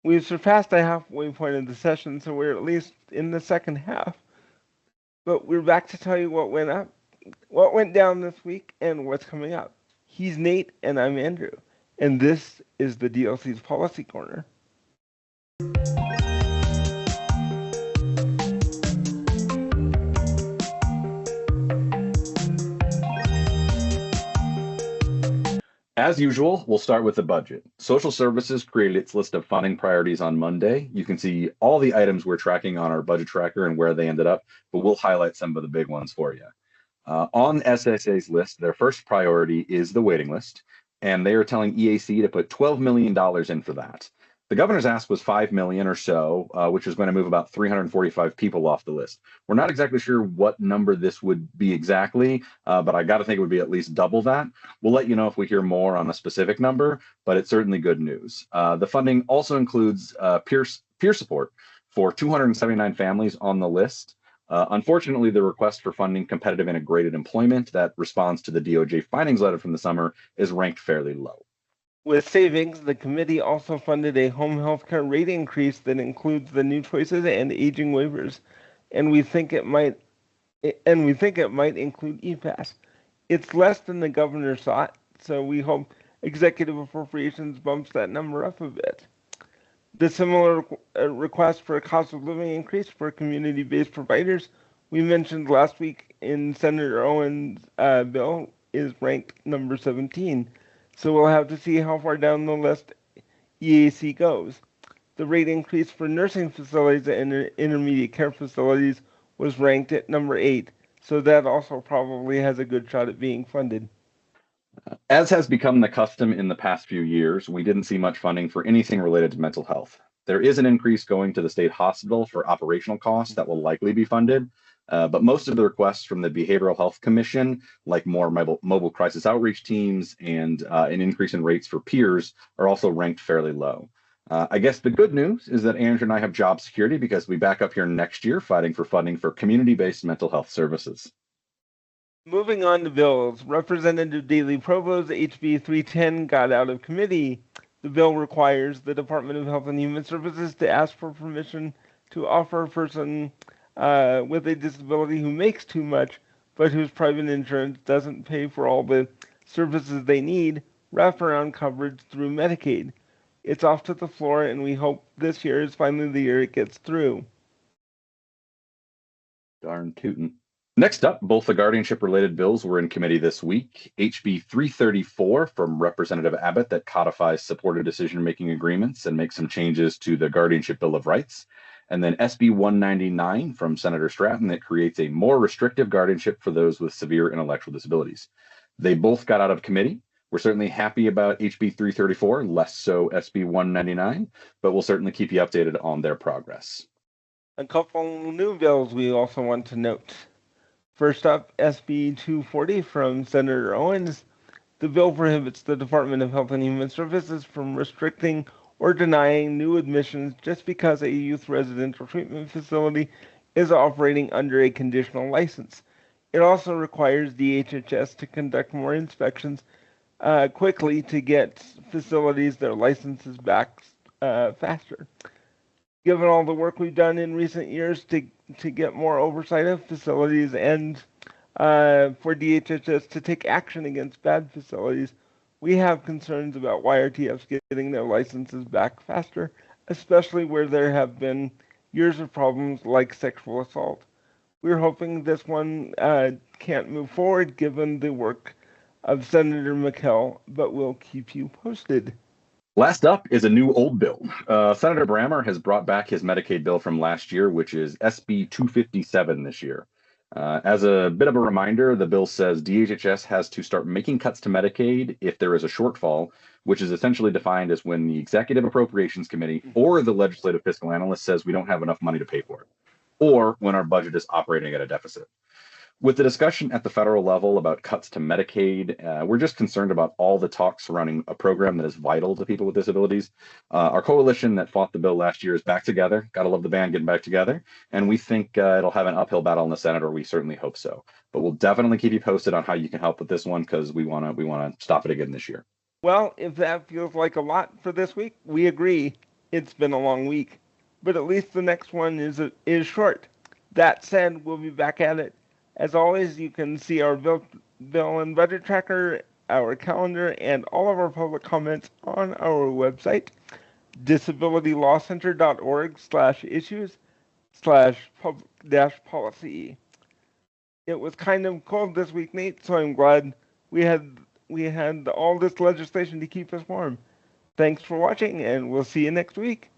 We've surpassed the halfway point of the session, so we're at least in the second half. But we're back to tell you what went up, what went down this week, and what's coming up. He's Nate, and I'm Andrew, and this is the DLC's Policy Corner. As usual, we'll start with the budget. Social Services created its list of funding priorities on Monday. You can see all the items we're tracking on our budget tracker and where they ended up, but we'll highlight some of the big ones for you. On SSA's list, their first priority is the waiting list, and they are telling EAC to put $12 million in for that. The governor's ask was 5 million or so, which is going to move about 345 people off the list. We're not exactly sure what number this would be exactly, but I got to think it would be at least double that. We'll let you know if we hear more on a specific number, but it's certainly good news. The funding also includes peer support for 279 families on the list. Unfortunately, the request for funding competitive integrated employment that responds to the DOJ findings letter from the summer is ranked fairly low. With savings, the committee also funded a home health care rate increase that includes the new choices and aging waivers, and we think it might include EPAS. It's less than the governor sought, so we hope executive appropriations bumps that number up a bit. The similar request for a cost of living increase for community-based providers we mentioned last week in Senator Owen's bill is ranked number 17. So we'll have to see how far down the list EAC goes. The rate increase for nursing facilities and intermediate care facilities was ranked at number 8, so that also probably has a good shot at being funded. As has become the custom in the past few years, we didn't see much funding for anything related to mental health. There is an increase going to the state hospital for operational costs that will likely be funded, but most of the requests from the Behavioral Health Commission, like more mobile crisis outreach teams and an increase in rates for peers, are also ranked fairly low. I guess the good news is that Andrew and I have job security because we back up here next year fighting for funding for community-based mental health services. Moving on to bills, Representative Daley Provost's HB 310 got out of committee. The bill requires the Department of Health and Human Services to ask for permission to offer a person with a disability who makes too much but whose private insurance doesn't pay for all the services they need wraparound coverage through Medicaid. It's off to the floor, and we hope this year is finally the year it gets through. Darn tootin'. Next up, both the guardianship-related bills were in committee this week. HB 334 from Representative Abbott that codifies supported decision-making agreements and makes some changes to the Guardianship Bill of Rights. And then SB 199 from Senator Stratton that creates a more restrictive guardianship for those with severe intellectual disabilities. They both got out of committee. We're certainly happy about HB 334, less so SB 199, but we'll certainly keep you updated on their progress. A couple new bills we also want to note. First up, SB 240 from Senator Owens. The bill prohibits the Department of Health and Human Services from restricting or denying new admissions just because a youth residential treatment facility is operating under a conditional license. It also requires DHHS to conduct more inspections quickly to get facilities their licenses back faster. Given all the work we've done in recent years to get more oversight of facilities and for DHHS to take action against bad facilities, we have concerns about YRTFs getting their licenses back faster, especially where there have been years of problems like sexual assault. We're hoping this one can't move forward given the work of Senator McKell, but we'll keep you posted. Last up is a new old bill. Senator Brammer has brought back his Medicaid bill from last year, which is SB 257 this year. As a bit of a reminder, the bill says DHHS has to start making cuts to Medicaid if there is a shortfall, which is essentially defined as when the Executive Appropriations Committee or the Legislative Fiscal Analyst says we don't have enough money to pay for it, or when our budget is operating at a deficit. With the discussion at the federal level about cuts to Medicaid, we're just concerned about all the talk surrounding a program that is vital to people with disabilities. Our coalition that fought the bill last year is back together. Gotta love the band getting back together. And we think it'll have an uphill battle in the Senate, or we certainly hope so. But we'll definitely keep you posted on how you can help with this one because we wanna stop it again this year. Well, if that feels like a lot for this week, we agree. it's been a long week, but at least the next one is short. That said, we'll be back at it. As always, you can see our bill and budget tracker, our calendar, and all of our public comments on our website, disabilitylawcenter.org/issues/public-policy. It was kind of cold this week, Nate, so I'm glad we had all this legislation to keep us warm. Thanks for watching, and we'll see you next week.